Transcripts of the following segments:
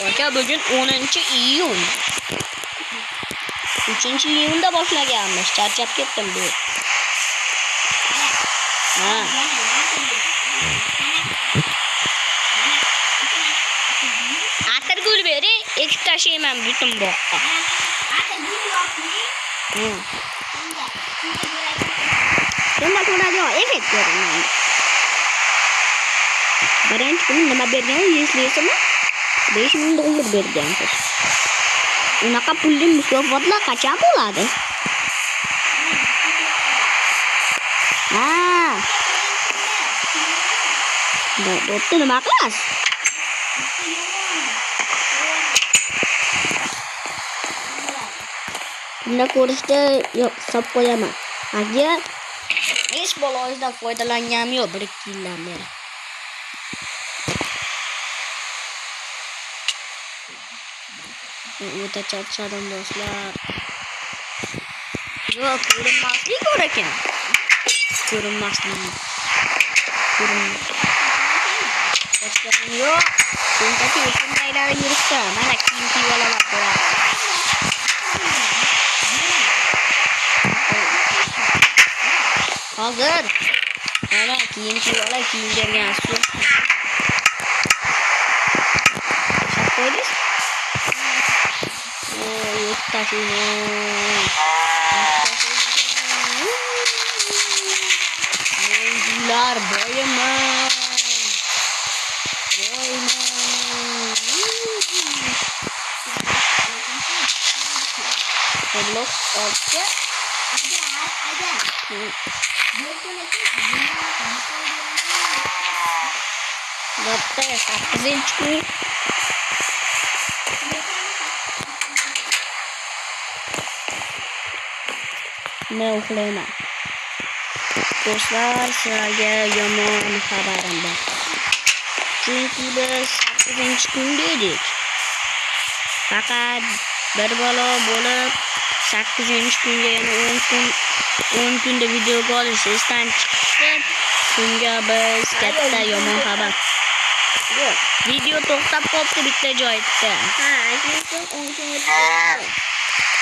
Aka bugün 10-iyun. 3-iyunda boshlaganmiz. Charchab ketdim bu. Ha. Atirgul beri ekib tashlayman butun boqqa. Shunda ko'radigan effekt beraman. Birinchi kuni nima bergan eslaysizmi? 5000 dollar bergansiz. Unaqa pulli mukofotlar qachon bo'ladi? Ha. Bo'pti, nima qilasiz? Bunda ko'rishda hisob qo'yaman. Agar hech bolangizdan foydalanganim yo'q 1-2 yildan beri. O'ta charchadim do'stlar. Yo'q, ko'rinmaslik bor ekan. Ko'rinmaslik. Ko'rinmaslik yo'q. Shunchaki shundaylar yuribdi. Mana kiyim olaman qo'yadi. Hozir mana kiyim bergan shu. Qo'ydik. Oyuncular boyaman. Blok olsa ada. Dokter 8-inchi kun. Men uxlayman. Do'stlar, sizlarga yomon xabarim bor. Chunki biz 8-inchi kunda edik. Faqat bir bola bo'lib 8-inchi kunga yana 10 kunda video olish esdan chiqdi. Shunga biz katta yomon xabar. Video to'xtab qoldi bitta joyda. Ha, aytmoqchi 10 kunga.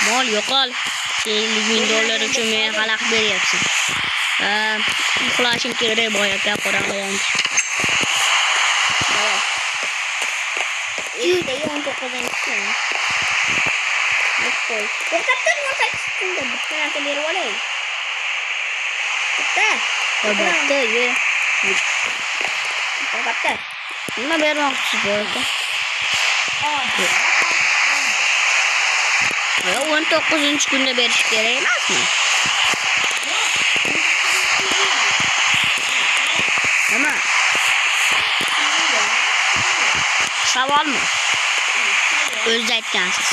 Mol yo'qol. 50.000 dollar uchun men xalaq beryapsan. Uxlashim kerak boyaka qo'raqlayam. Uyda 19-kun. To'xtatdan 18 kunda bitta narsa berib olay. Bitta, ye. To'xtatda. Nima bermoqchisiz boyaka? 19-kunda berish kerak emasmi? Nima? Savolmi? O'zingiz aytgansiz.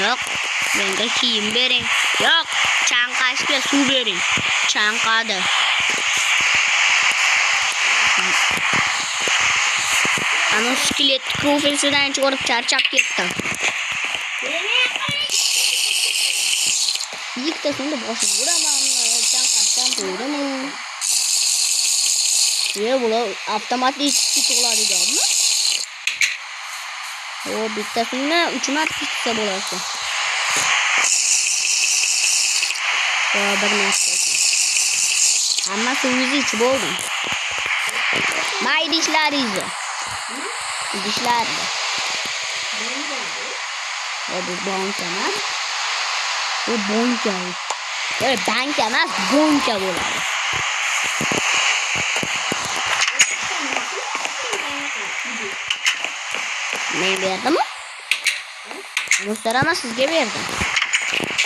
Yo'q, menga kiyim bering. Yo'q, chanqashga suv bering. Chanqadi. Ana skelet profesidan chiqarib charchab ketdim. Ikkita sonda boshim uraman, chanqashdan to'ydimi? Bular avtomatik tutiladiganmi? Bittasini 3 marta tutsa bo'ladi. Bir marta. Hamma suvingizni ichib oldim. Mayda ishlaringizni. Idishlarni. Bu banka emas. Bu banka. Banka emas, banka bo'ladi. Men berdimmi? Muhtarama sizga berdim.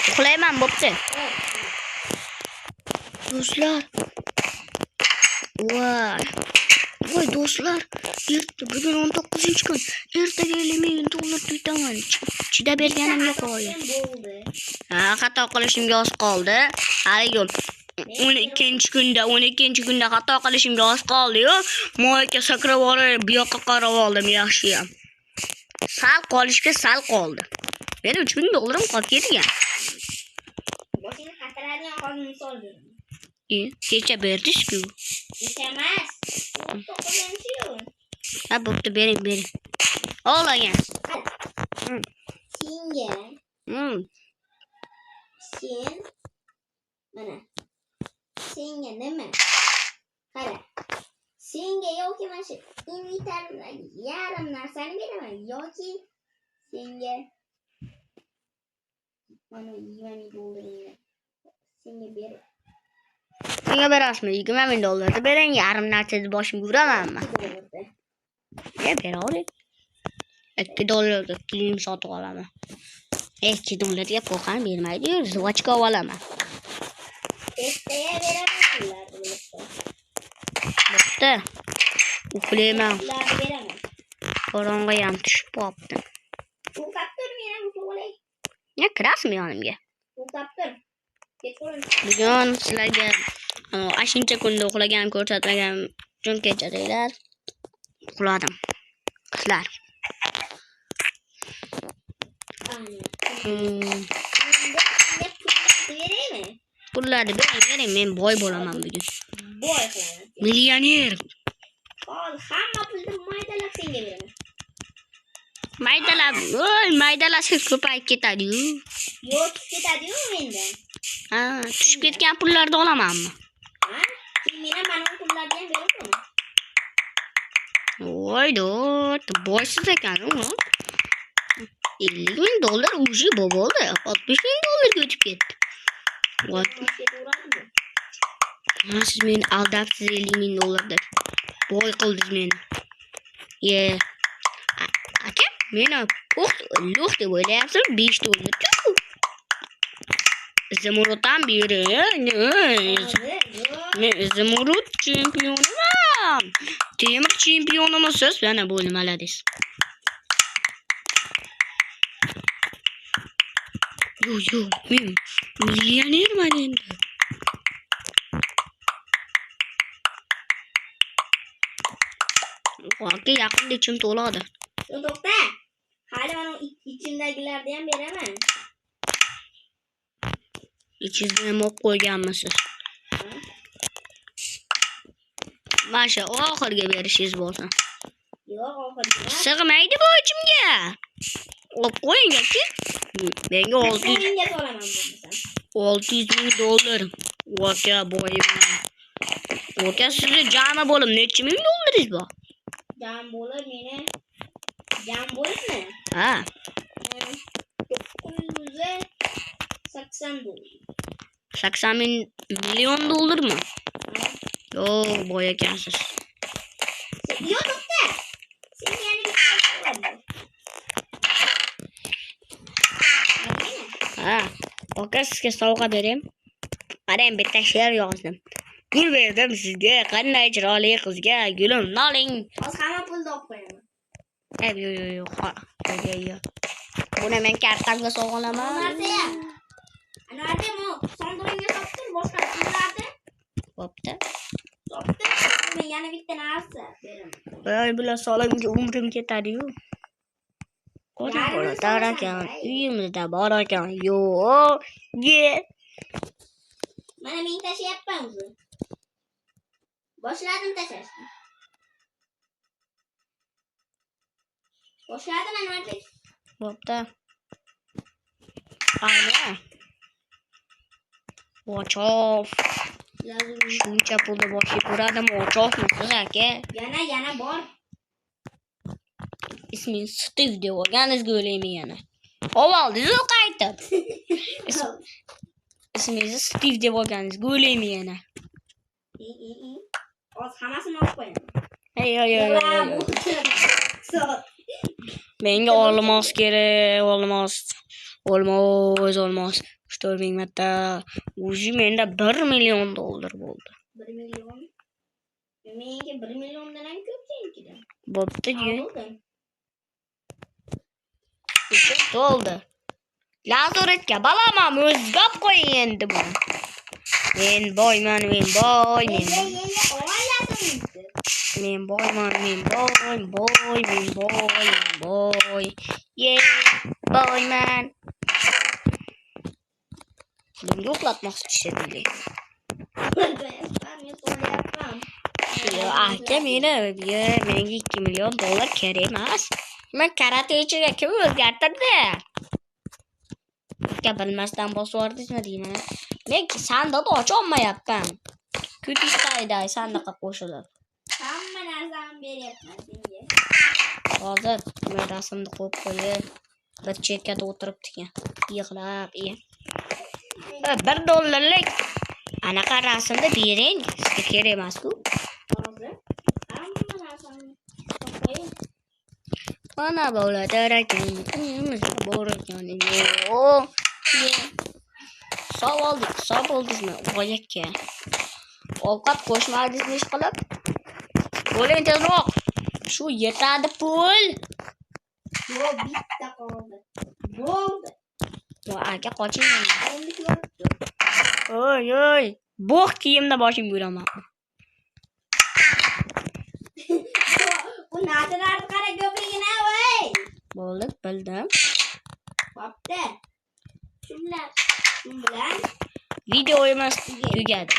Uxlayman bo'pti. Do'stlar. Voy do'stlar, bugun 19-kun. Ertaga 50.000 dollar tutaman. Chida berganim yo'q hozir. Xato qilishimga oz qoldi. Hali 12-kunda xato qilishimga oz qoldi-yu. Moyka sakrab olib, bu yoqqa qarab oldim, yaxshiyam. Sal qolishga sal qoldi. Meni 3000 dollarim qolib ketgan. misol beraman. Kecha berdiz-ku. Kecha emas. 9-yu. Ha, bo'pti, bering. Olagan. Senga. Sen mana. Senga nima? Qara. Senga yoki mana shu inventarydagi yarim narsani beraman yoki senga mana 20 $. Senga beraman. Senga berasizmi? 20 $. Bering, yarim narsani boshimga uramanmi? Beravering. $2 kiyim sotib olaman. $2 ga qo'rqan bermaydi-yu, zvochka olaman. Ertaga beraman pullarni. Bo'pti. Uxlayman. Pullarni beraman. Qorong'i ham tushib qopti. Uxlab tur, men ham uxlab olay. Ne kirasizmi yonimga? Uxlab tur. Bugun sizlarga ashuncha kunda uxlagan ko'rsatmagan uchun kechiringlar. Uxladim. Qizlar. Pullarni bering, men boy bo'laman bugun. Boy qilaman. Millioner. Hol hamma pulni maydalab senga beraman. Maydalasiz ko'payib ketadi-yu. Yo'q, ketadi-yu mendan. Ha, tushib ketgan pullarni olamanmi? Ha? Men mana bu pullarni ham beraman. Voy-dod, boysiz ekan-ku. $50,000 уже bo'ldi. $60,000 o'tib ketdi. Voy. Siz meni aldabsiz $50,000 deb. Boy qildingiz meni. Aka, meni lo'q deb o'ylayapsiz, $5. Zimuruddan bering. Men Zimurud chempioniman. Temir chempionimisiz? Mana bu nimaladingiz? Yo, men millionerman endi. Yo'q, yaqinda ichim to'ladi. To'xta. Hali mana ichimdagilarni ham beraman. İçinizde ham olib qo'yganmisiz? Mana shu oxirgi berishingiz bo'lsin. Yo'q, oxirgi emas. Sig'maydi bu ichimga. Olib qo'ying-chi. Menga Menga to'laman bo'lmasam. $600,000. Aka, boyman. Aka, sizga jami bo'lib necha ming $? Bor? Jam bo'lib meni jam bo'libmi? Ha. $980. $80 million mi? Yo'q, boy ekansiz. Yo'q, to'xta. Sen yana bitta. Ha. Aka, sizga sovg'a berayim. Qarang, bitta she'r yozdim. Gul berdim sizga, qanday chiroyli qizga, gulimni oling. Hozir hamma pulni olib qo'yaman. Yo'q. Buni men kartasiga sovg'alaman. Anvarda mo sondiringga solib boshqa pullarni. Bo'pti. Solibdi. Men yana bitta narsa beraman. Voy, bular solimga umrim ketadi-yu. Qo'rtar ekan, uyimizda bor ekan. Yo'q, mana men tashlayapman o'zi. Boshladim tashlashni. Boshladim Anvarbek. Bo'pti. Ana. Ochov. Shuncha pulni boshiga uradimi? Ochovmi siz aka? Yana bor. Ismingiz Steve deb olganingizga o'ylayman yana. Ovoldingiz qaytib. Ismingizni Steve deb olganingizga o'ylayman yana. Hozir hammasini olib qo'yaman. Menga olmos kerak, olmos. 4,000 marta. O'zi menda $1 million bo'ldi. 1 million? Menga 1 milliondan ham ko'p senkidan. Bo'pti-ku. Bo'ldi. Lazoretga balamam, o'zgab qo'ying endi buni. Men boyman. Men boyman. Boyman. Bunga uxlatmoqchi tushadinglar. Aka menga 2 million dollar kerak emas. Men karatechiga kim o'zgartirdi? Aka bilmasdan bosib yubordingmi deyman. Men sandiqni ocha olmayapman. Kutishda sandiqqa qo'shilib. Hamma narsani beryapman senga. Hozir men rasmni qo'yib qo'yib bir chekkada o'tiribdi. Yig'lab, $1 anaqa rasmni bering. Sizga kerak emas-ku. Hozir hamma narsani qo'yib Mana bo'ladi ekan. Bor ekan. Yo'q. Sog' oldingizmi? Voy aka. Ovqat qo'shmadingizmi ish qilib? Bo'ling tezroq. Shu yetadi pul. yo'q bitta qoldi. Bo'ldi. Voy aka qoching. Endi ko'ribdi. Oy. Bo'q kiyimda boshimga uraman. Bu narsalarni qara ko'prigini voy. Bo'ldi, bildim. Bo'pti. Shu bilan Videoyimiz tugadi.